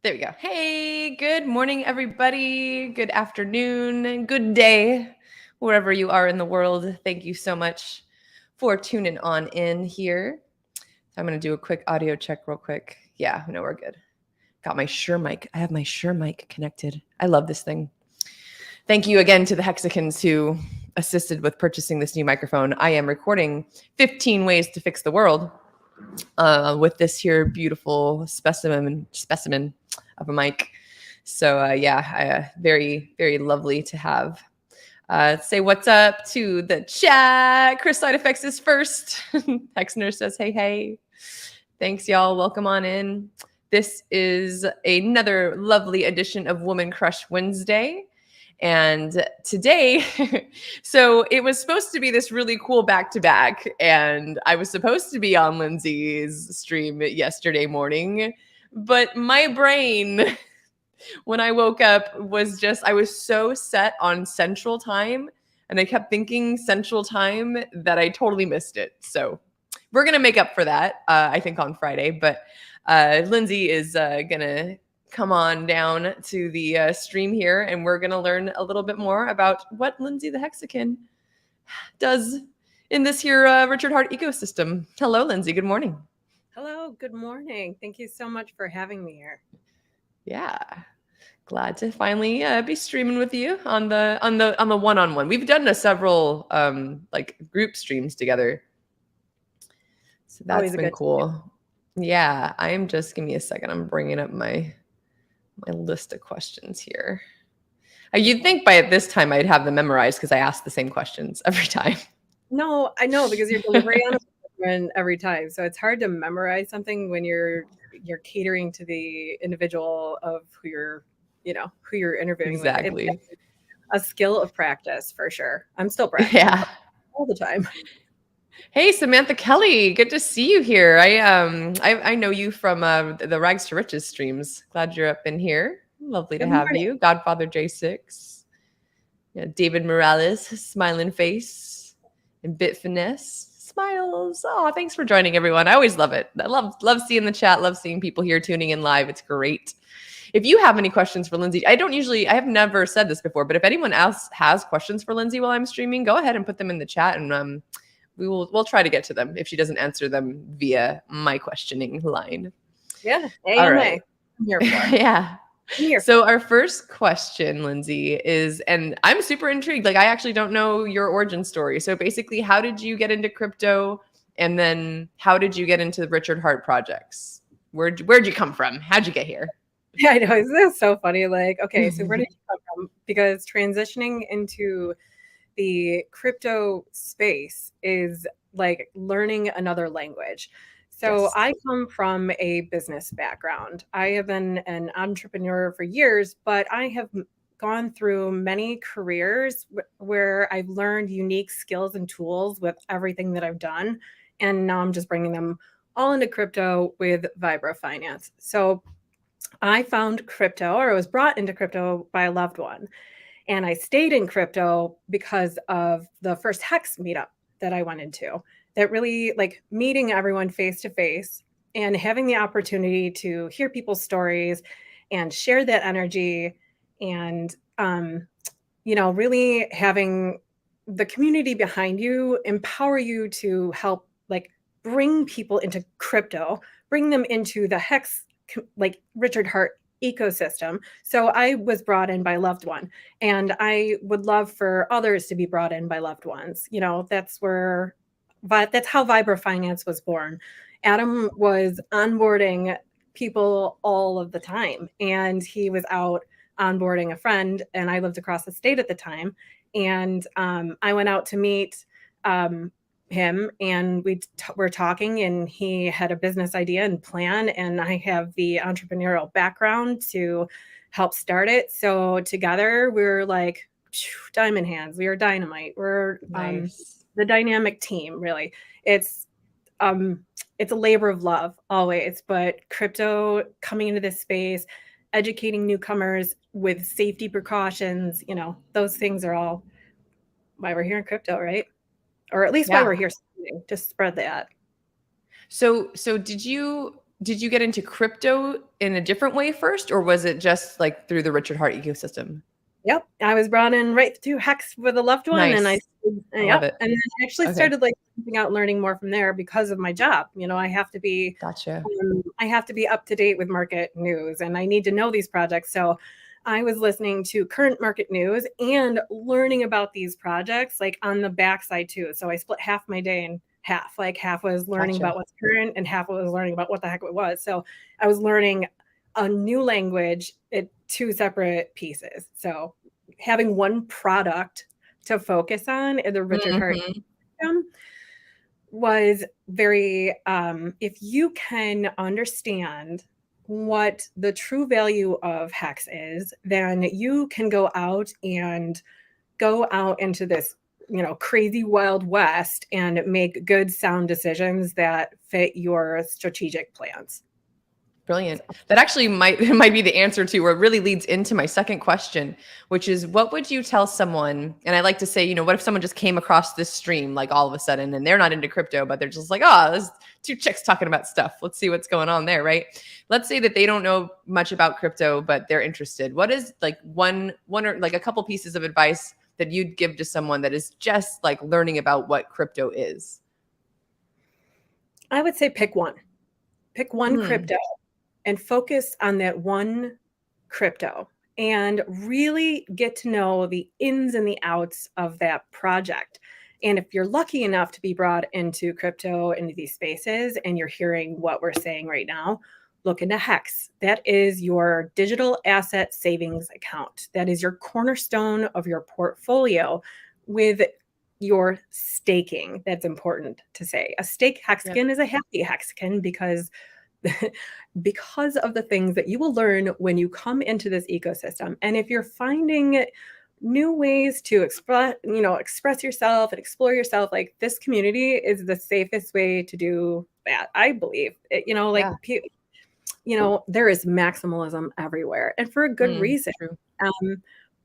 There we go. Hey, good morning, everybody. Good afternoon, good day, wherever you are in the world. Thank you so much for tuning on in here. So I'm going to do a quick audio check real quick. Yeah, no, we're good. Got my Shure mic. I have my Shure mic connected. I love this thing. Thank you again to the Hexicans who assisted with purchasing this new microphone. I am recording 15 ways to fix the world with this here beautiful specimen of a mic. So very, very lovely to have. Say what's up to the chat. Chris Side Effects is first. Hex Nurse says, hey. Thanks, y'all. Welcome on in. This is another lovely edition of Woman Crush Wednesday. And today, so it was supposed to be this really cool back-to-back, and I was supposed to be on Lindsay's stream yesterday morning, but my brain, when I woke up, I was so set on Central Time, and I kept thinking Central Time that I totally missed it. So we're going to make up for that, I think, on Friday, but Lindsay is going to come on down to the stream here, and we're going to learn a little bit more about what Lindsay the Hexican does in this here Richard Hart ecosystem. Hello, Lindsay. Good morning. Hello. Good morning. Thank you so much for having me here. Yeah. Glad to finally be streaming with you on the one-on-one. We've done several like group streams together, so that's been cool. Yeah, I'm just, give me a second. I'm bringing up my list of questions here. You'd think by this time I'd have them memorized because I ask the same questions every time. No, I know, because your delivery on it every time. So it's hard to memorize something when you're catering to the individual of who you're interviewing. Exactly. With. It's a skill of practice for sure. I'm still practicing. Yeah. All the time. Hey, Samantha Kelly, good to see you here. I know you from the Rags to Riches streams. Glad you're up in here. Lovely to have you. Godfather J6. Yeah, David Morales, smiling face, and Bit Finesse smiles. Oh, thanks for joining, everyone. I always love it. I love seeing the chat. Love seeing people here tuning in live. It's great. If you have any questions for Lindsay, I have never said this before, but if anyone else has questions for Lindsay while I'm streaming, go ahead and put them in the chat, and we'll try to get to them if she doesn't answer them via my questioning line. Yeah. All right. I'm here for. Yeah. So our first question, Lindsay, is, and I'm super intrigued. Like, I actually don't know your origin story. So basically, how did you get into crypto? And then how did you get into the Richard Hart projects? Where'd you come from? How'd you get here? Yeah, I know. Isn't that so funny? Like, okay, so where did you come from? Because transitioning into the crypto space is like learning another language. So yes. I come from a business background. I have been an entrepreneur for years, but I have gone through many careers where I've learned unique skills and tools with everything that I've done. And now I'm just bringing them all into crypto with Vibra Finance. So I found crypto, or I was brought into crypto by a loved one. And I stayed in crypto because of the first Hex meetup that I went into. That really, like, meeting everyone face to face and having the opportunity to hear people's stories and share that energy, and really having the community behind you empower you to help, like, bring people into crypto, bring them into the Hex, like, Richard Hart ecosystem. So I was brought in by a loved one, and I would love for others to be brought in by loved ones. That's how Vibra Finance was born. Adam was onboarding people all of the time, and he was out onboarding a friend, and I lived across the state at the time. And I went out to meet him, and we were talking, and he had a business idea and plan, and I have the entrepreneurial background to help start it. So together we're like diamond hands. We are dynamite. We're nice. The dynamic team, really. It's a labor of love always, but crypto, coming into this space, educating newcomers with safety precautions, those things are all why we're here in crypto, right? Or at least why we're here to spread that. So did you, did you get into crypto in a different way first, or was it just like through the Richard Heart ecosystem? Yep, I was brought in right through Hex with a loved one, and Nice. I love yep, it. and then I actually Okay. started like jumping out, learning more from there because of my job. Gotcha. I have to be up to date with market news, and I need to know these projects. So I was listening to current market news and learning about these projects like on the backside too. So I split half my day in half. Like half was learning Gotcha. about what's current, and half was learning about what the heck it was. So I was learning a new language at two separate pieces. So having one product to focus on in the Richard Hart Mhm. system was very, if you can understand what the true value of Hex is, then you can go out into this, crazy wild west and make good sound decisions that fit your strategic plans. Brilliant. That actually might might be the answer to, or it really leads into my second question, which is what would you tell someone? And I like to say, what if someone just came across this stream like all of a sudden and they're not into crypto, but they're just like, oh, there's two chicks talking about stuff. Let's see what's going on there, right? Let's say that they don't know much about crypto, but they're interested. What is like one or like a couple pieces of advice that you'd give to someone that is just like learning about what crypto is? I would say pick one. Pick one Hmm. crypto and focus on that one crypto and really get to know the ins and the outs of that project. And if you're lucky enough to be brought into crypto, into these spaces, and you're hearing what we're saying right now, look into Hex. That is your digital asset savings account. That is your cornerstone of your portfolio with your staking. That's important to say. A stake Yep. Hexican is a happy Hexican because of the things that you will learn when you come into this ecosystem. And if you're finding new ways to express yourself and explore yourself, like this community is the safest way to do that, I believe. Yeah. There is maximalism everywhere, and for a good reason. True.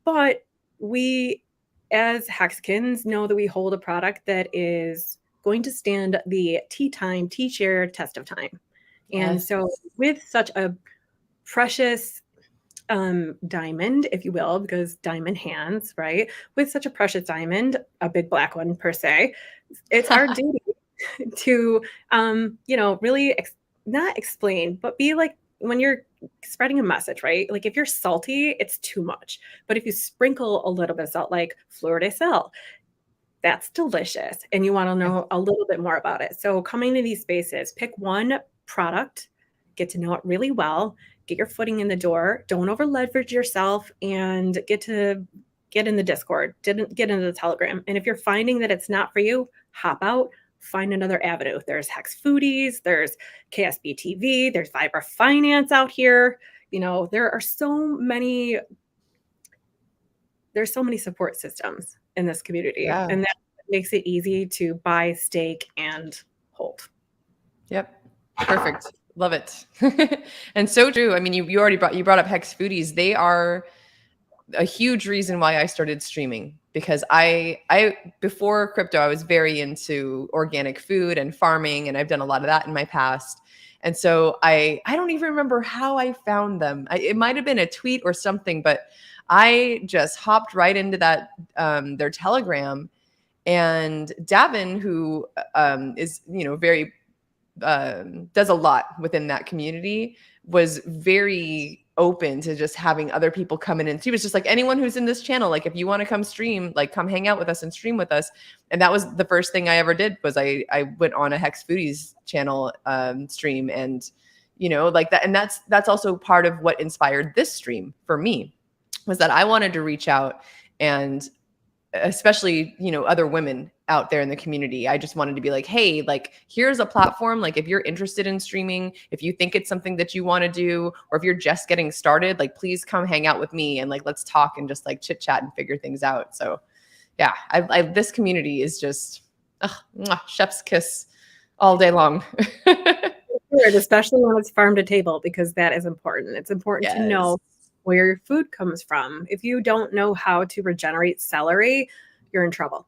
But we, as Hexicans, know that we hold a product that is going to stand the tea share test of time. And Yes. so, with such a precious diamond, if you will, because diamond hands, right? With such a precious diamond, a big black one per se, it's our duty to, really not explain, but be like when you're spreading a message, right? Like if you're salty, it's too much. But if you sprinkle a little bit of salt, like fleur de sel, that's delicious. And you want to Yeah. know a little bit more about it. So coming to these spaces, pick one product, get to know it really well, get your footing in the door, don't over leverage yourself, and get in the Discord, didn't get into the Telegram. And if you're finding that it's not for you, hop out, find another avenue. There's Hex Foodies, there's KSB TV, there's Vibra Finance out here. There are there's so many support systems in this community, Yeah. and that makes it easy to buy, stake, and hold. Yep. Perfect. Love it. And so true. I mean, you already brought up Hex Foodies. They are a huge reason why I started streaming, because I before crypto, I was very into organic food and farming, and I've done a lot of that in my past. And so I don't even remember how I found them. It might have been a tweet or something, but I just hopped right into that their Telegram, and Davin, who is very does a lot within that community, was very open to just having other people come in. And she was just like, anyone who's in this channel, like if you want to come stream, like come hang out with us and stream with us. And that was the first thing I ever did, was I went on a Hex Foodies channel stream, and like that. And that's also part of what inspired this stream for me, was that I wanted to reach out, and especially other women out there in the community, I just wanted to be like, hey, like here's a platform, like if you're interested in streaming, if you think it's something that you want to do, or if you're just getting started, like please come hang out with me, and like let's talk and just like chit chat and figure things out. So yeah, this community is just chef's kiss all day long. Especially when it's farm to table, because that is important. It's important to Yes. know where your food comes from. If you don't know how to regenerate celery, you're in trouble.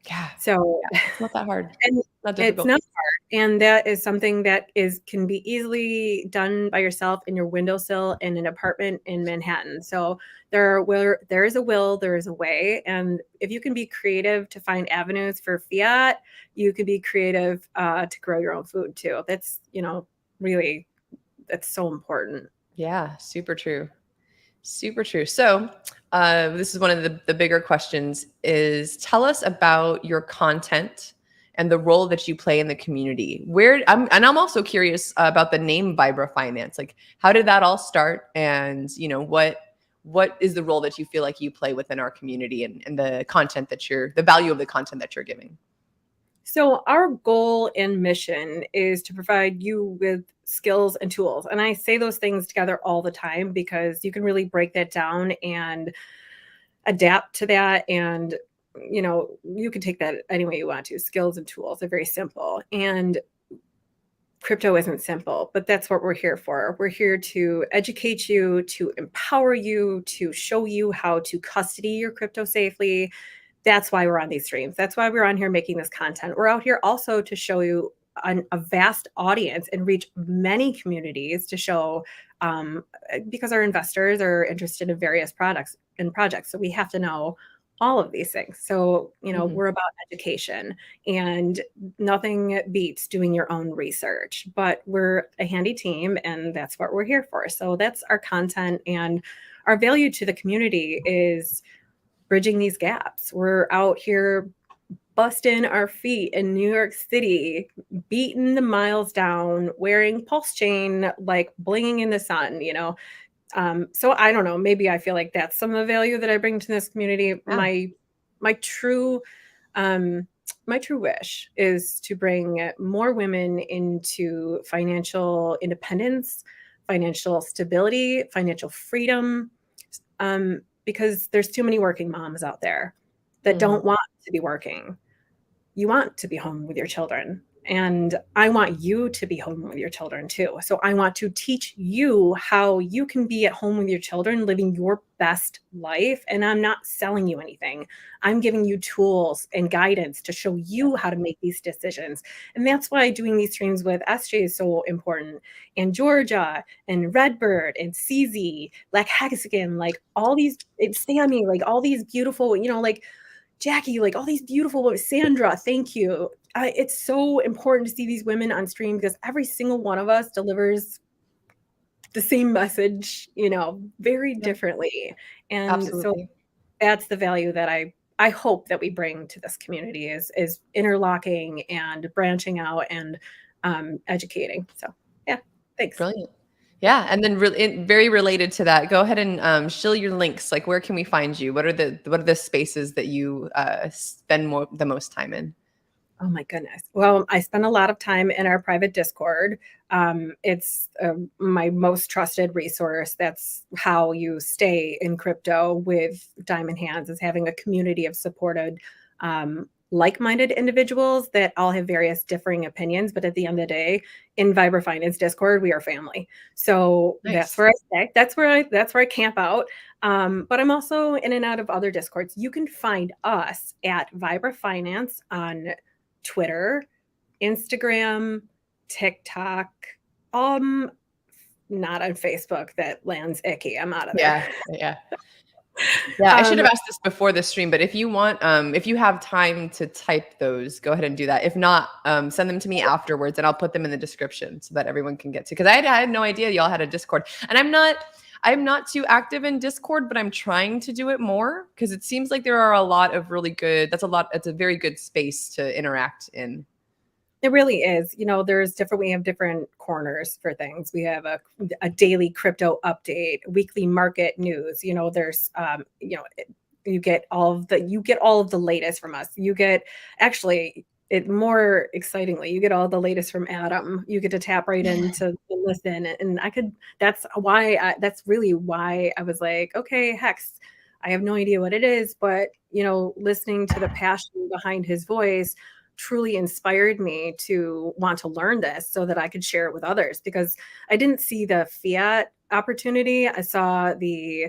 Yeah. So, Yeah. It's not that hard. and Not it's difficult. not hard, and that is something that can be easily done by yourself in your windowsill in an apartment in Manhattan. So where there is a will, there is a way, and if you can be creative to find avenues for fiat, you can be creative to grow your own food too. That's, really, that's so important. Yeah. Super true. Super true. So, this is one of the bigger questions is tell us about your content and the role that you play in the community. I'm also curious about the name Vibra Finance. Like, how did that all start? And, what is the role that you feel like you play within our community and the content the value of the content that you're giving? So, our goal and mission is to provide you with skills and tools. And I say those things together all the time because you can really break that down and adapt to that. And, you can take that any way you want to. Skills and tools are very simple. And crypto isn't simple, but that's what we're here for. We're here to educate you, to empower you, to show you how to custody your crypto safely. That's why we're on these streams. That's why we're on here making this content. We're out here also to show you a vast audience and reach many communities to show, because our investors are interested in various products and projects. So we have to know all of these things. So, Mhm. we're about education, and nothing beats doing your own research, but we're a handy team and that's what we're here for. So that's our content, and our value to the community is bridging these gaps. We're out here busting our feet in New York City, beating the miles down, wearing pulse chain, like blinging in the sun, So I don't know, maybe I feel like that's some of the value that I bring to this community. Yeah. My true um my true wish is to bring more women into financial independence, financial stability, financial freedom, because there's too many working moms out there that Mhm. don't want to be working. You want to be home with your children. And I want you to be home with your children too. So I want to teach you how you can be at home with your children, living your best life. And I'm not selling you anything. I'm giving you tools and guidance to show you how to make these decisions. And that's why doing these streams with SJ is so important. And Georgia and Redbird and CZ, like Hexican, like all these, Sammy, like all these beautiful, like Jackie, like all these beautiful women, Sandra, thank you. It's so important to see these women on stream because every single one of us delivers the same message, very Yeah. differently. And so Absolutely. that's the value that I hope that we bring to this community is interlocking and branching out and educating. So yeah, thanks. Brilliant. Yeah, and then very related to that, go ahead and shill your links. Like, where can we find you? What are the spaces that you spend the most time in? Oh my goodness. Well, I spend a lot of time in our private Discord. It's my most trusted resource. That's how you stay in crypto with diamond hands, is having a community of supported, like-minded individuals that all have various differing opinions. But at the end of the day, in Vibra Finance Discord, we are family. So that's Nice. where I stay. That's where I camp out. But I'm also in and out of other Discords. You can find us at Vibra Finance on Twitter, Instagram, TikTok, um, not on Facebook. That lands icky. I'm out of there. Yeah, yeah. Yeah, I should Um, have asked this before the stream, but if you have time to type those, go ahead and do that. If not, send them to me afterwards and I'll put them in the description so that everyone can get to, because I had no idea y'all had a Discord. And I'm not too active in Discord, but I'm trying to do it more because it seems like there are a lot of really good, it's a very good space to interact in. It really is. We have different corners for things. We have a daily crypto update, weekly market news. You get all of the latest from us. You get, actually, it more excitingly, you get all the latest from Adam. You get to tap right into listen, and that's really why I was like, okay, Hex, I have no idea what it is, but listening to the passion behind his voice truly inspired me to want to learn this so that I could share it with others, because I didn't see the fiat opportunity. I saw the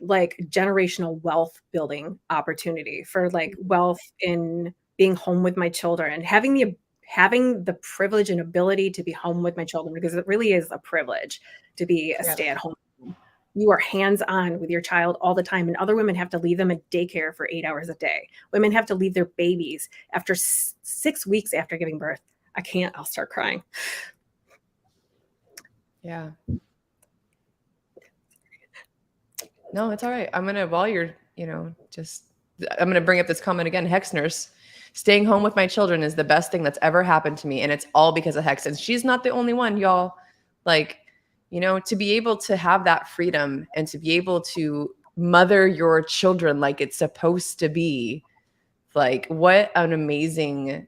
like generational wealth building opportunity for like wealth in being home with my children and having the privilege and ability to be home with my children, because it really is a privilege to be a Yeah. stay-at-home. You are hands-on with your child all the time, and other women have to leave them at daycare for 8 hours a day. Women have to leave their babies after 6 weeks after giving birth. I can't, I'll start crying. Yeah. No, it's all right. I'm gonna, while you're, I'm gonna bring up this comment again. Hex nurse, staying home with my children is the best thing that's ever happened to me, and it's all because of Hex. And she's not the only one, y'all. Like, to be able to have that freedom and to be able to mother your children like it's supposed to be, like, what an amazing,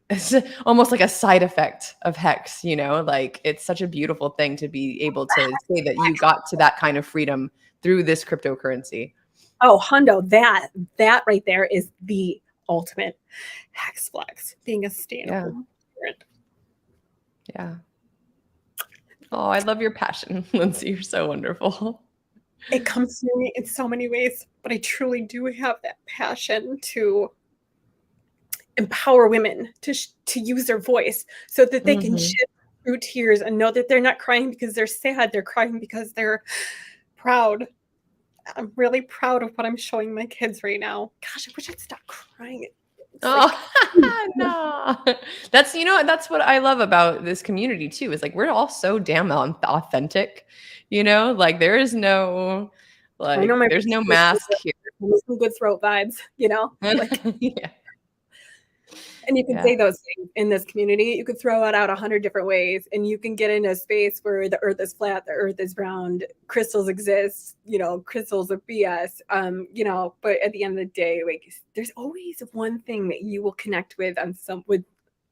it's almost like a side effect of Hex, like it's such a beautiful thing to be able to say that you got to that kind of freedom through this cryptocurrency. Oh, hundo, that right there is the ultimate Hex flex, being a stay-at-home parent. Yeah. Oh, I love your passion, Lindsay. You're so wonderful. It comes through me in so many ways, but I truly do have that passion to empower women to use their voice so that they can shift through tears and know that they're not crying because they're sad. They're crying because they're proud. I'm really proud of what I'm showing my kids right now. Gosh, I wish I'd stop crying. No. That's what I love about this community too, is like we're all so damn authentic, like there is no, like, there's no mask here. Some good throat vibes, like, yeah. And you can say those things in this community. You could throw it out 100 different ways, and you can get in a space where the earth is flat, the earth is round, crystals exist, crystals are BS, but at the end of the day, like, there's always one thing that you will connect with with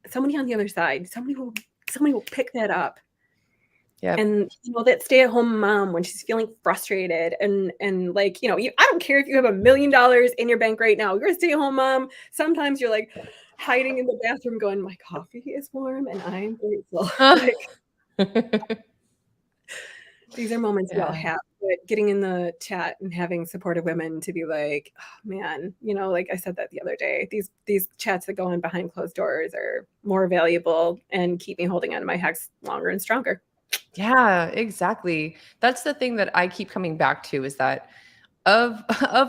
somebody on the other side. Somebody will pick that up. Yeah. And that stay-at-home mom, when she's feeling frustrated and like, I don't care if you have $1 million in your bank right now, you're a stay-at-home mom. Sometimes you're like hiding in the bathroom going, my coffee is warm and I'm grateful. These are moments we all have, but getting in the chat and having supportive women to be like, oh, man, like I said that the other day, these chats that go on behind closed doors are more valuable and keep me holding on to my Hex longer and stronger. Yeah, exactly. That's the thing that I keep coming back to, is that of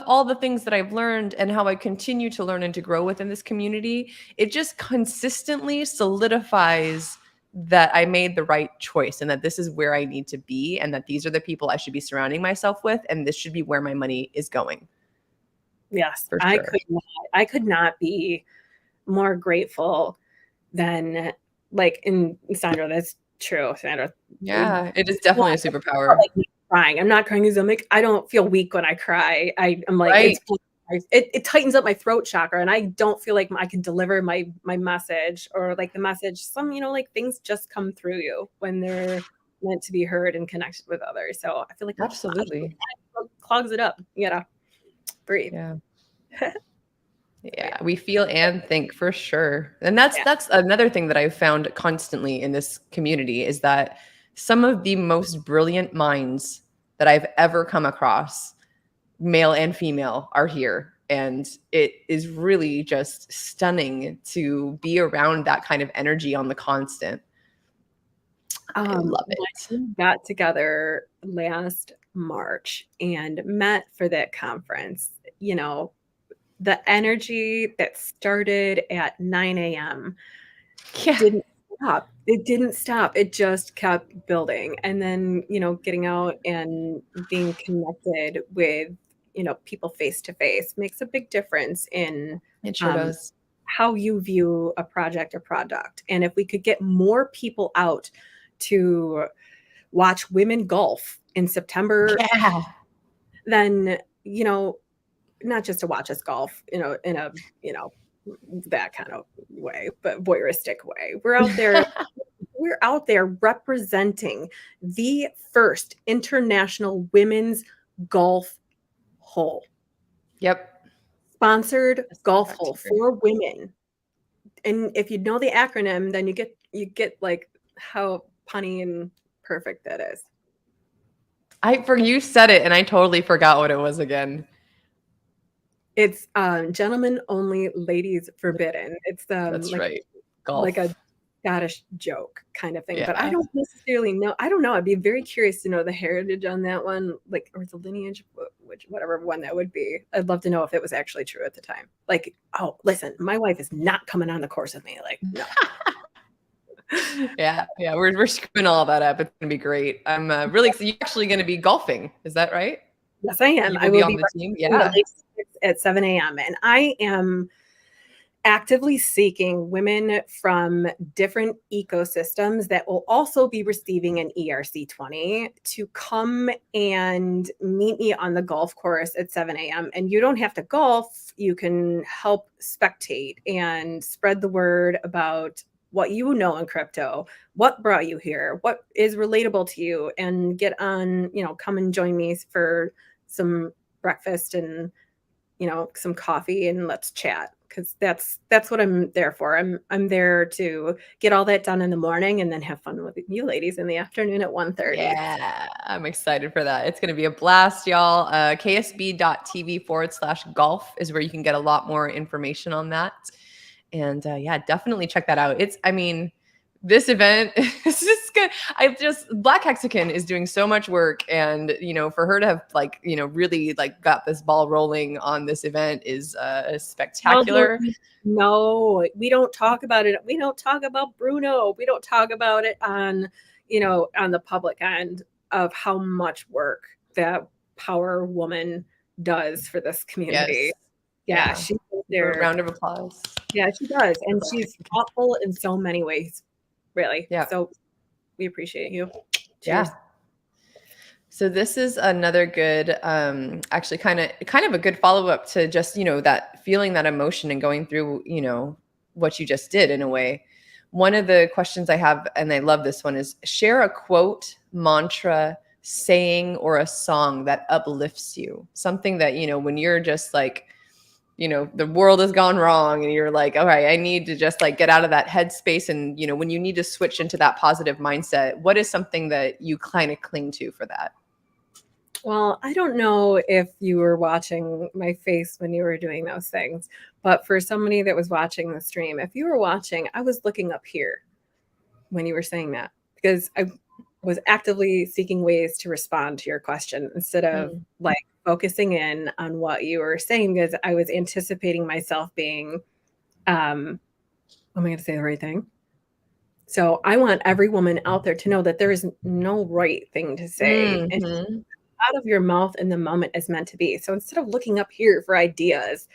all the things that I've learned and how I continue to learn and to grow within this community, it just consistently solidifies that I made the right choice and that this is where I need to be and that these are the people I should be surrounding myself with and this should be where my money is going. Yes, for sure. I could not be more grateful than, like, in Sandra, that's true, Sandra. Yeah, it is definitely a superpower. Like, crying. I'm not crying because I don't feel weak when I cry. I'm like, right. It tightens up my throat chakra, and I don't feel like I can deliver my message, or like the message. Like things just come through you when they're meant to be heard and connected with others. So I feel like absolutely clogs it up. Breathe. Yeah. Yeah, we feel and think, for sure. And that's another thing that I've found constantly in this community, is that some of the most brilliant minds that I've ever come across, male and female, are here. And it is really just stunning to be around that kind of energy on the constant. I love it. We got together last March and met for that conference. The energy that started at 9 a.m. didn't stop. It didn't stop. It just kept building. And then, getting out and being connected with, people face to face makes a big difference in it sure does. How you view a project or product. And if we could get more people out to watch women golf in September, then, not just to watch us golf, in a, that kind of way, but voyeuristic way. We're out there representing the first international women's golf hole. Yep. Sponsored golf hole for women. And if you know the acronym, then you get like how punny and perfect that is. You said it and I totally forgot what it was again. It's gentlemen only, ladies forbidden. It's That's right. like a Golf. Scottish joke kind of thing, but I Yeah. don't necessarily know. I don't know. I'd be very curious to know the heritage on that one, like, or the lineage, which whatever one that would be. I'd love to know if it was actually true at the time. Like, oh, listen, my wife is not coming on the course with me. Like, no. Yeah. Yeah. We're screwing all that up. It's going to be great. I'm really excited. You're actually going to be golfing. Is that right? Yes, I am. You I will be will on be the team. participating Yeah. at least at 7 a.m. And I am actively seeking women from different ecosystems that will also be receiving an ERC20 to come and meet me on the golf course at 7 a.m. And you don't have to golf, you can help spectate and spread the word about what you know in crypto, what brought you here, what is relatable to you, and get on, come and join me for some breakfast and some coffee, and let's chat, because that's what I'm there for. I'm there to get all that done in the morning and then have fun with you ladies in the afternoon at 1:30. Yeah, I'm excited for that. It's going to be a blast, y'all. ksb.tv/golf is where you can get a lot more information on that. And yeah, definitely check that out. I mean, this event is just good. Black Hexican is doing so much work. And, for her to have really got this ball rolling on this event is spectacular. No, we don't talk about it. We don't talk about Bruno. We don't talk about it on the public end of how much work that power woman does for this community. Yes. Yeah, she's there. A round of applause. Yeah, she does. And she's thoughtful in so many ways, really. Yeah. So we appreciate you. Cheers. Yeah. So this is another good, actually kind of a good follow-up to just, that feeling, that emotion, and going through, what you just did in a way. One of the questions I have, and I love this one, is share a quote, mantra, saying, or a song that uplifts you. Something that, when you're just like, the world has gone wrong and you're like, all right, I need to just get out of that headspace. And, when you need to switch into that positive mindset, what is something that you kind of cling to for that? Well, I don't know if you were watching my face when you were doing those things, but for somebody that was watching the stream, if you were watching, I was looking up here when you were saying that, because I was actively seeking ways to respond to your question instead of focusing in on what you were saying, because I was anticipating myself being, am I going to say the right thing? So I want every woman out there to know that there is no right thing to say. And out of your mouth in the moment is meant to be. So instead of looking up here for ideas,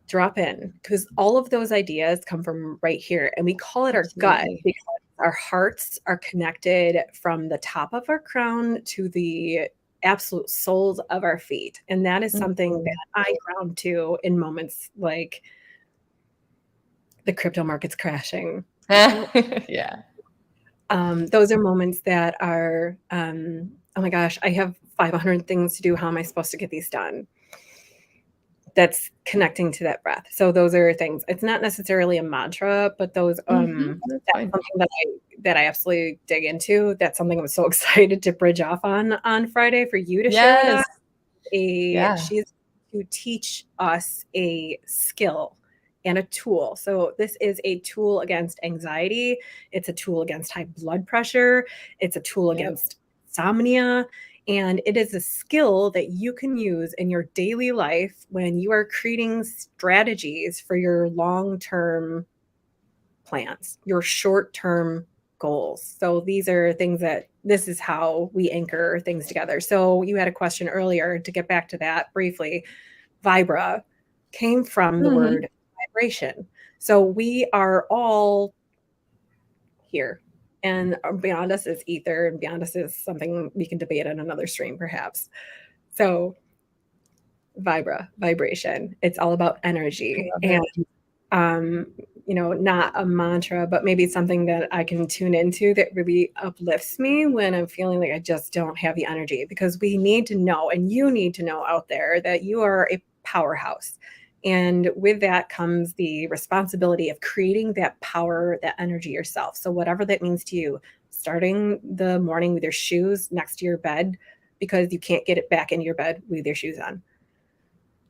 drop in, because all of those ideas come from right here. And we call it our gut, because our hearts are connected from the top of our crown to the absolute soles of our feet. And that is something that I ground to in moments like the crypto market's crashing. Yeah. Those are moments that are, oh my gosh, I have 500 things to do. How am I supposed to get these done? That's connecting to that breath. So those are things. It's not necessarily a mantra, but those that's something that I absolutely dig into. That's something I'm so excited to bridge off on Friday for you to share with us. She's to teach us a skill and a tool. So this is a tool against anxiety. It's a tool against high blood pressure. It's a tool against insomnia. And it is a skill that you can use in your daily life when you are creating strategies for your long-term plans, your short-term goals. So these are things this is how we anchor things together. So you had a question earlier, to get back to that briefly. Vibra came from the word vibration. So we are all here. And beyond us is ether, and beyond us is something we can debate in another stream, perhaps. So vibration. It's all about energy. And not a mantra, but maybe something that I can tune into that really uplifts me when I'm feeling like I just don't have the energy. Because we need to know, and you need to know out there, that you are a powerhouse. And with that comes the responsibility of creating that power, that energy yourself. So whatever that means to you, starting the morning with your shoes next to your bed because you can't get it back into your bed with your shoes on.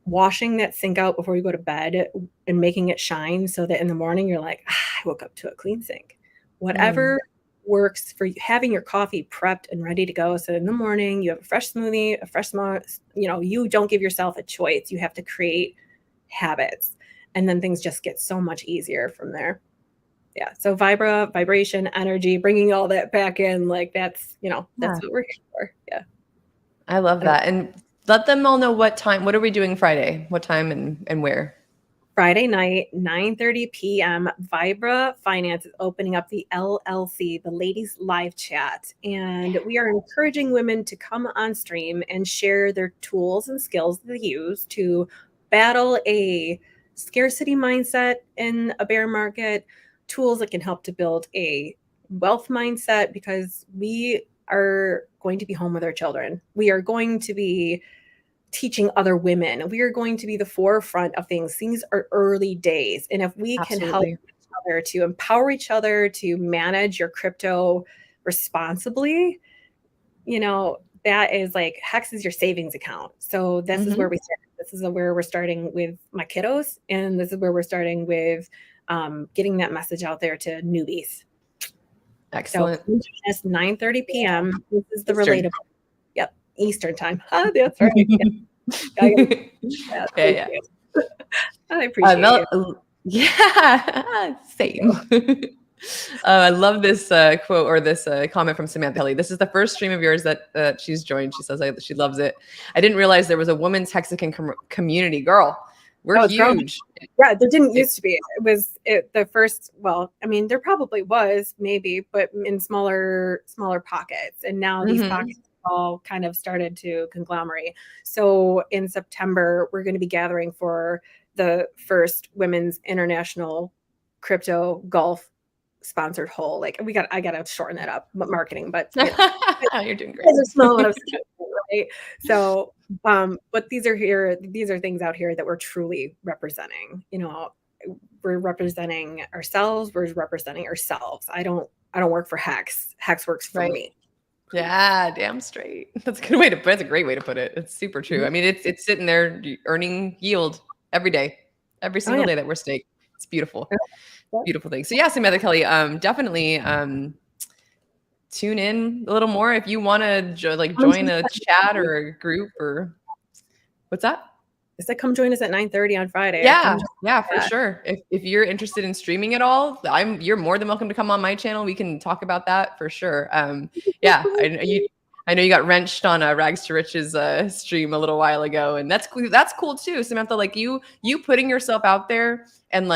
Washing that sink out before you go to bed and making it shine so that in the morning you're like, I woke up to a clean sink. Whatever works for you, having your coffee prepped and ready to go. So in the morning you have a fresh smoothie, a fresh you don't give yourself a choice. You have to create habits. And then things just get so much easier from there. Yeah. So vibration, energy, bringing all that back in, like that's what we're here for. Yeah. I love that. And let them all know what time. What are we doing Friday? What time and where? Friday night, 9:30 p.m. Vibra Finance is opening up the LLC, the ladies live chat. And we are encouraging women to come on stream and share their tools and skills they use to battle a scarcity mindset in a bear market, tools that can help to build a wealth mindset, because we are going to be home with our children. We are going to be teaching other women. We are going to be the forefront of things. Things are early days. And if we can help each other to empower each other to manage your crypto responsibly, that is like Hex is your savings account. So this is where we start. This is where we're starting with my kiddos. And this is where we're starting with getting that message out there to newbies. Excellent. So it's 9:30 p.m. This is the relatable. Yep. Eastern time. That's right. Yeah. Yeah. I appreciate it. Yeah, same. I love this quote or this comment from Samantha Kelly. This is the first stream of yours that she's joined. She says she loves it. I didn't realize there was a women's Hexican community. Girl, we're huge. Yeah, there didn't used to be. It was the first. Well, I mean, there probably was maybe, but in smaller pockets. And now these pockets all kind of started to conglomerate. So in September, we're going to be gathering for the first women's international crypto golf sponsored hole. Like I gotta shorten that up, marketing, but you're doing great. There's a small amount of stuff, right? So, but these are things out here that we're truly representing. We're representing ourselves. We're representing ourselves. I don't work for Hex. Hex works for me. Yeah, damn straight. That's a great way to put it. It's super true. I mean, it's sitting there earning yield every day, every single day that we're staked. It's beautiful. Beautiful thing. So yeah, Samantha Kelly, definitely tune in a little more if you want to join a chat or a group or what's that? I said come join us at 9:30 on Friday. Yeah, for sure. If you're interested in streaming at all, you're more than welcome to come on my channel. We can talk about that for sure. Yeah, I know you got wrenched on a Rags to Riches stream a little while ago, and that's cool too, Samantha. Like you putting yourself out there and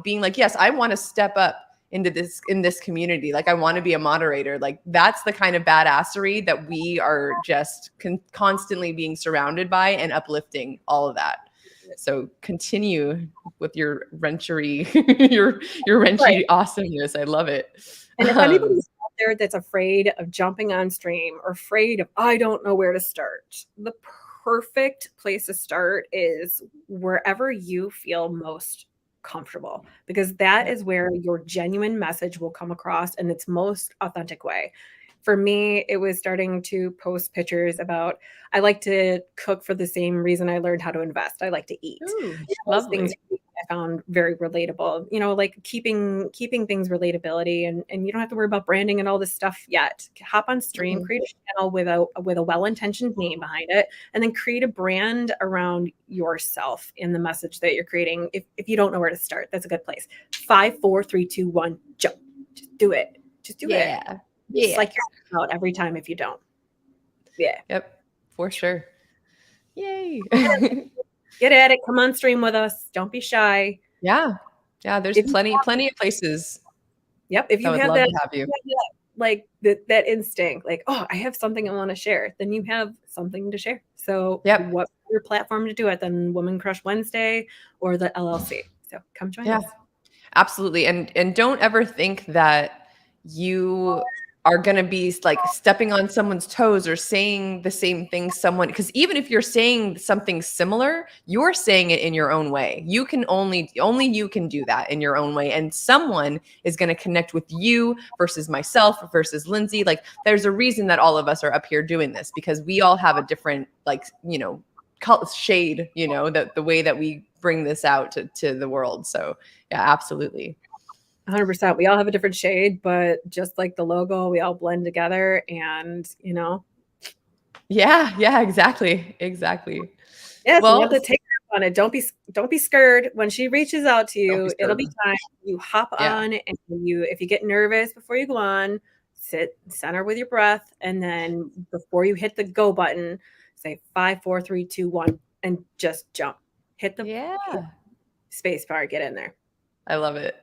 being like, yes, I want to step up in this community. Like I want to be a moderator. Like that's the kind of badassery that we are just constantly being surrounded by and uplifting all of that. So continue with your wrenchery, your wrenchy awesomeness. I love it. And if anybody's out there that's afraid of jumping on stream or afraid of, I don't know where to start, the perfect place to start is wherever you feel most comfortable, because that is where your genuine message will come across in its most authentic way. For me, it was starting to post pictures about, I like to cook for the same reason I learned how to invest. I like to eat. Ooh, lovely. Things I found very relatable, like keeping things relatability, and you don't have to worry about branding and all this stuff yet. Hop on stream, create a channel with a well-intentioned name behind it, and then create a brand around yourself in the message that you're creating. If you don't know where to start, that's a good place. 5, 4, 3, 2, 1, jump. Just do it. Just do it. Yeah. It's like you're out every time if you don't. Yeah. Yep. For sure. Yay. Get at it. Come on stream with us. Don't be shy. Yeah. Yeah. There's plenty of places. Yep. If you have that instinct, like, oh, I have something I want to share, then you have something to share. So what your platform to do it than Woman Crush Wednesday or the LLC. So come join us. Absolutely. And don't ever think that you are going to be like stepping on someone's toes or saying the same thing someone, because even if you're saying something similar, you're saying it in your own way. You can only you can do that in your own way, and someone is going to connect with you versus myself versus Lindsay. Like there's a reason that all of us are up here doing this, because we all have a different, like, you know, shade, you know, the way that we bring this out to the world. So yeah, absolutely. 100%. We all have a different shade, but just like the logo, we all blend together and, you know. Yeah, exactly. Yes, and you Well, have to take her up on it. Don't be scared. When she reaches out to don't be you, it'll scared. be time. You hop Yeah. on and if you get nervous before you go on, sit center with your breath, and then before you hit the go button, say 5, 4, 3, 2, 1, and just jump. Hit the Yeah. space bar, get in there. I love it.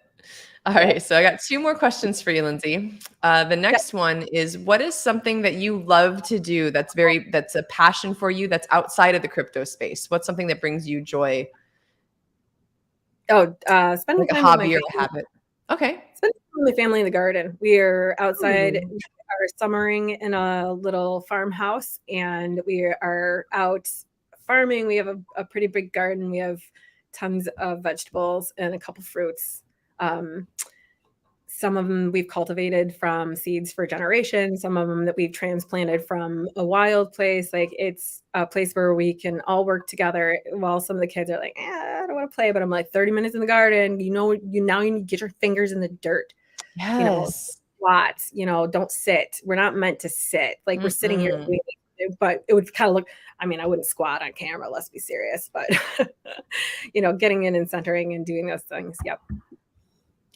All Yep. right. So I got two more questions for you, Lindsay. The Yep. next one is, what is something that you love to do that's a passion for you that's outside of the crypto space? What's something that brings you joy, Oh, spending like a time with my hobby or a family. habit? Okay. Spending time with my family in the garden. We are outside. Ooh. We are summering in a little farmhouse, and we are out farming. We have a pretty big garden. We have tons of vegetables and a couple fruits. Um, some of them we've cultivated from seeds for generations. Some of them that we've transplanted from a wild place. Like it's a place where we can all work together. While some of the kids are like, I don't want to play, but I'm like 30 minutes in the garden. You know, you need to get your fingers in the dirt. You know, Yes. squats. You know, don't sit. We're not meant to sit. Like we're sitting here, Mm-mm. but it would kind of look. I mean, I wouldn't squat on camera. Let's be serious, but you know, getting in and centering and doing those things. Yep.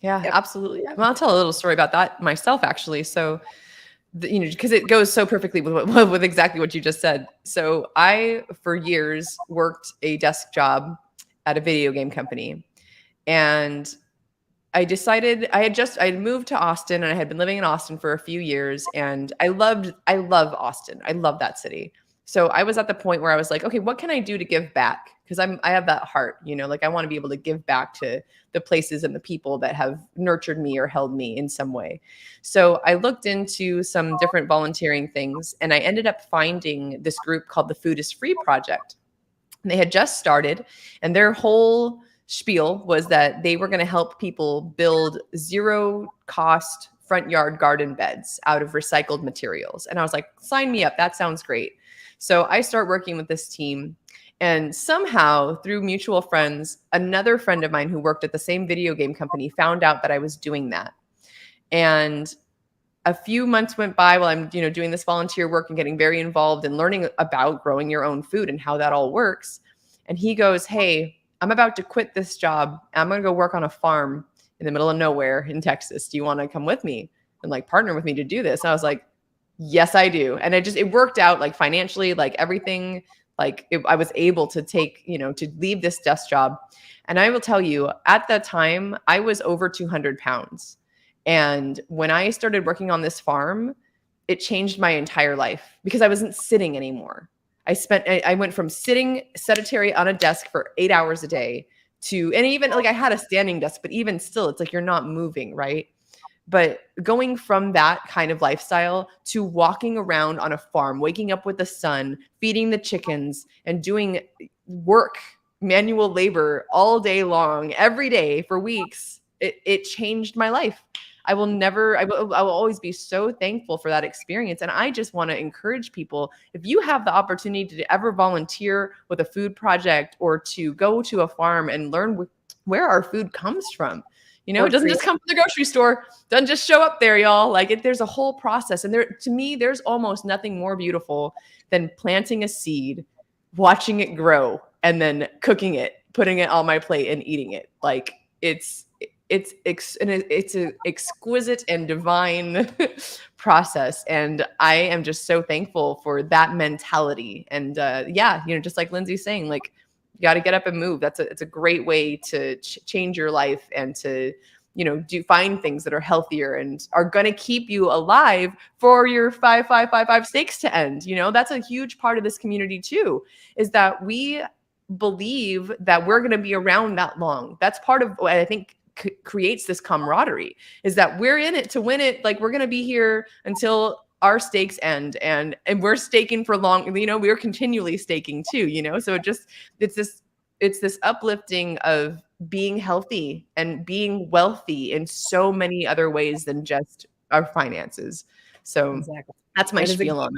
Yeah, Yep. absolutely. Well, I'll tell a little story about that myself, actually. So, you know, because it goes so perfectly with with exactly what you just said. So, I for years worked a desk job at a video game company, and I had moved to Austin, and I had been living in Austin for a few years, and I love Austin. I love that city. So I was at the point where I was like, okay, what can I do to give back? Because I have that heart, you know, like I want to be able to give back to the places and the people that have nurtured me or held me in some way. So I looked into some different volunteering things, and I ended up finding this group called the Food is Free Project. And they had just started, and their whole spiel was that they were going to help people build zero cost front yard garden beds out of recycled materials. And I was like, sign me up. That sounds great. So I start working with this team. And somehow, through mutual friends, another friend of mine who worked at the same video game company found out that I was doing that. And a few months went by while I'm, you know, doing this volunteer work and getting very involved and learning about growing your own food and how that all works. And he goes, "Hey, I'm about to quit this job. I'm going to go work on a farm in the middle of nowhere in Texas. Do you want to come with me and like partner with me to do this?" And I was like, "Yes, I do." And it worked out, like financially, like everything, I was able to take, you know, to leave this desk job. And I will tell you, at that time, I was over 200 pounds. And when I started working on this farm, it changed my entire life because I wasn't sitting anymore. I went from sitting sedentary on a desk for 8 hours a day to, and even like I had a standing desk, but even still, it's like you're not moving, right? But going from that kind of lifestyle to walking around on a farm, waking up with the sun, feeding the chickens, and doing work, manual labor all day long, every day for weeks, it changed my life. I will always be so thankful for that experience. And I just want to encourage people, if you have the opportunity to ever volunteer with a food project or to go to a farm and learn where our food comes from. You know, it doesn't just come from the grocery store. Doesn't just show up there, y'all. Like there's a whole process. And to me, there's almost nothing more beautiful than planting a seed, watching it grow, and then cooking it, putting it on my plate and eating it. Like it's an exquisite and divine process. And I am just so thankful for that mentality. And yeah, you know, just like Lindsay's saying, like, you got to get up and move. It's a great way to change your life and to, you know, find things that are healthier and are going to keep you alive for your 5-5-5-5 stakes to end. You know, that's a huge part of this community too, is that we believe that we're going to be around that long. That's part of what I think creates this camaraderie, is that we're in it to win it. Like, we're going to be here until our stakes end, and we're staking for long, we're continually staking too, so it's this uplifting of being healthy and being wealthy in so many other ways than just our finances. So Exactly. that's my That is spiel on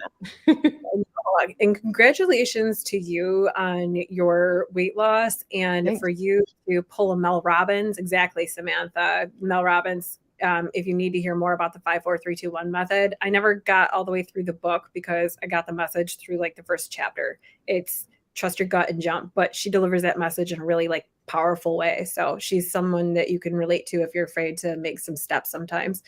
that. and congratulations to you on your weight loss, and Thanks. for you to pull a Mel Robbins. Exactly, Samantha. Mel Robbins. If you need to hear more about the 5-4-3-2-1 method, I never got all the way through the book because I got the message through like the first chapter. It's trust your gut and jump, but she delivers that message in a really like powerful way. So she's someone that you can relate to if you're afraid to make some steps sometimes.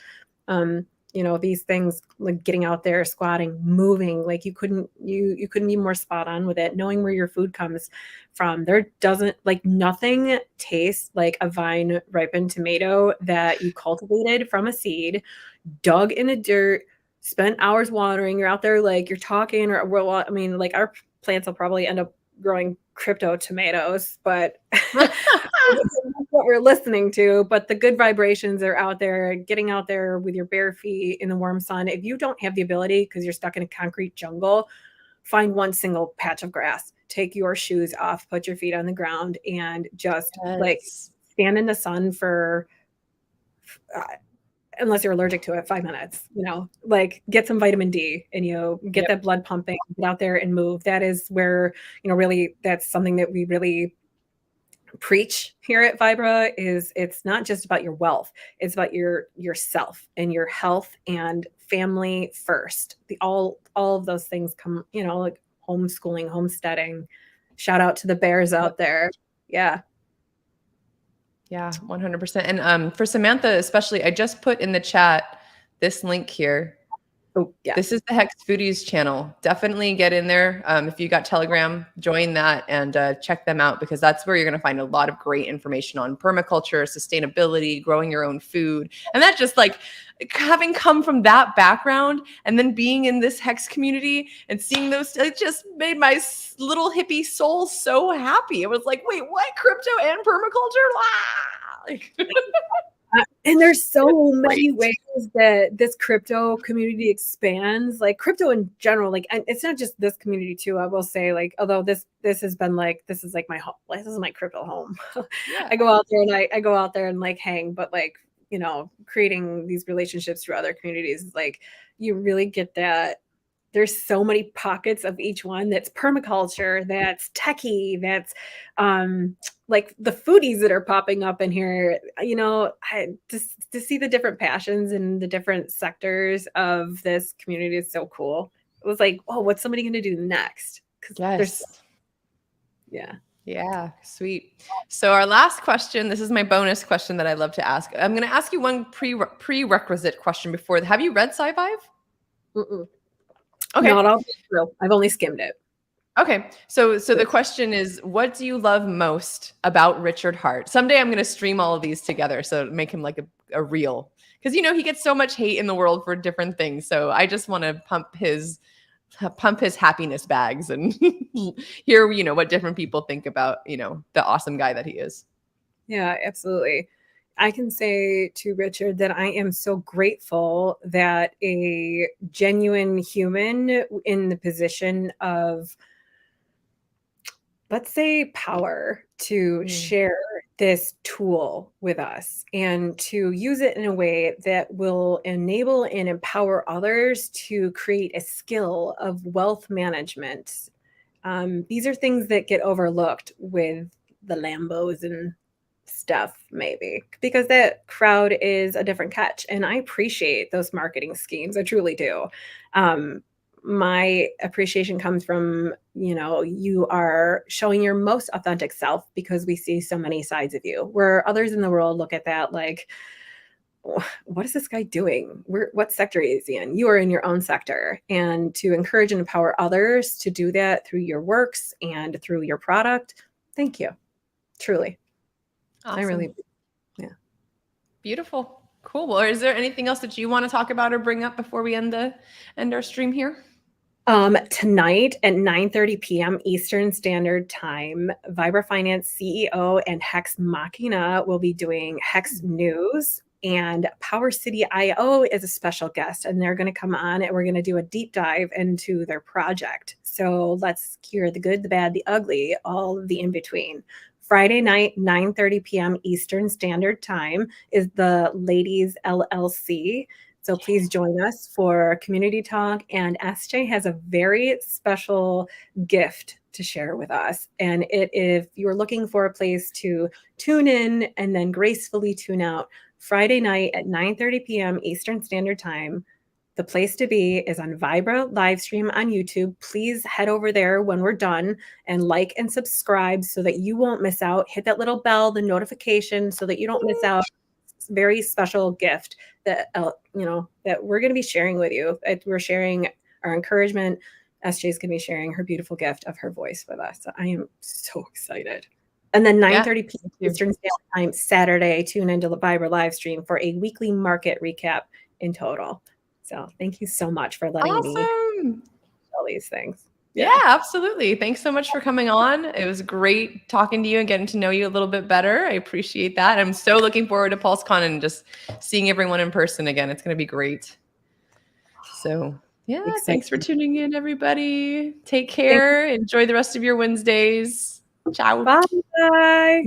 These things like getting out there, squatting, moving, like you couldn't be more spot on with it. Knowing where your food comes from. There doesn't, like, nothing tastes like a vine ripened tomato that you cultivated from a seed, dug in the dirt, spent hours watering. You're out there, like, you're talking, or, well, I mean, like, our plants will probably end up growing crypto tomatoes, but that's what we're listening to. But the good vibrations are out there, getting out there with your bare feet in the warm sun. If you don't have the ability because you're stuck in a concrete jungle, find one single patch of grass, take your shoes off, put your feet on the ground, and just like stand in the sun for unless you're allergic to it, 5 minutes, like get some vitamin D and get that blood pumping, get out there and move. That is where, really, that's something that we really preach here at Vibra. Is it's not just about your wealth, it's about yourself and your health and family first. All of those things come, like homeschooling, homesteading. Shout out to the bears out there. Yeah. Yeah, 100%. And for Samantha, especially, I just put in the chat this link here. Oh, yeah. This is the Hex Foodies channel. Definitely get in there. If you got Telegram, join that and check them out, because that's where you're going to find a lot of great information on permaculture, sustainability, growing your own food. And that just, like, having come from that background and then being in this Hex community and seeing those, it just made my little hippie soul so happy. It was like, wait, what? Crypto and permaculture? Wow. Like, and there's so many ways that this crypto community expands, like crypto in general. Like, and it's not just this community too. I will say, like, although this has been like, this is like my home, like, this is my crypto home. Yeah. I go out there and I go out there and like hang, but like, creating these relationships through other communities is like, you really get that. There's so many pockets of each one that's permaculture, that's techie, that's like the foodies that are popping up in here. Just to see the different passions and the different sectors of this community is so cool. It was like, oh, what's somebody going to do next? Yes. Yeah. Yeah, sweet. So our last question, this is my bonus question that I love to ask. I'm going to ask you one prerequisite question before. Have you read Sci-Five? Mm-mm. Okay. Not all true. I've only skimmed it. Okay. So the question is, what do you love most about Richard Hart? Someday I'm going to stream all of these together, so make him like a reel. Because, he gets so much hate in the world for different things. So I just want to pump his happiness bags and hear, what different people think about, the awesome guy that he is. Yeah, absolutely. I can say to Richard that I am so grateful that a genuine human in the position of, let's say, power to share this tool with us and to use it in a way that will enable and empower others to create a skill of wealth management. These are things that get overlooked with the Lambos and stuff, maybe, because that crowd is a different catch. And I appreciate those marketing schemes. I truly do. My appreciation comes from, you are showing your most authentic self, because we see so many sides of you, where others in the world look at that like, what is this guy doing? What sector is he in? You are in your own sector. And to encourage and empower others to do that through your works and through your product. Thank you. Truly. Awesome. I really, yeah. Beautiful. Cool. Well, is there anything else that you want to talk about or bring up before we end our stream here? Tonight at 9:30 p.m. Eastern Standard Time, Vibra Finance CEO and Hex Machina will be doing Hex News, and Power City IO is a special guest, and they're going to come on and we're going to do a deep dive into their project. So let's hear the good, the bad, the ugly, all of the in between. Friday night, 9:30 p.m. Eastern Standard Time is the Ladies LLC. So please join us for community talk. And SJ has a very special gift to share with us. And if you're looking for a place to tune in and then gracefully tune out, Friday night at 9:30 p.m. Eastern Standard Time, the place to be is on Vibra live stream on YouTube. Please head over there when we're done and like and subscribe so that you won't miss out. Hit that little bell, the notification, so that you don't miss out. Very special gift that that we're going to be sharing with you. We're sharing our encouragement. SJ's going to be sharing her beautiful gift of her voice with us. So I am so excited. And then 9:30 p.m. Eastern Standard Time Saturday, tune into the Vibra live stream for a weekly market recap in total. So thank you so much for letting me tell these things. Yeah, absolutely. Thanks so much for coming on. It was great talking to you and getting to know you a little bit better. I appreciate that. I'm so looking forward to PulseCon and just seeing everyone in person again. It's going to be great. So yeah, thanks for tuning in, everybody. Take care. Enjoy the rest of your Wednesdays. Ciao. Bye.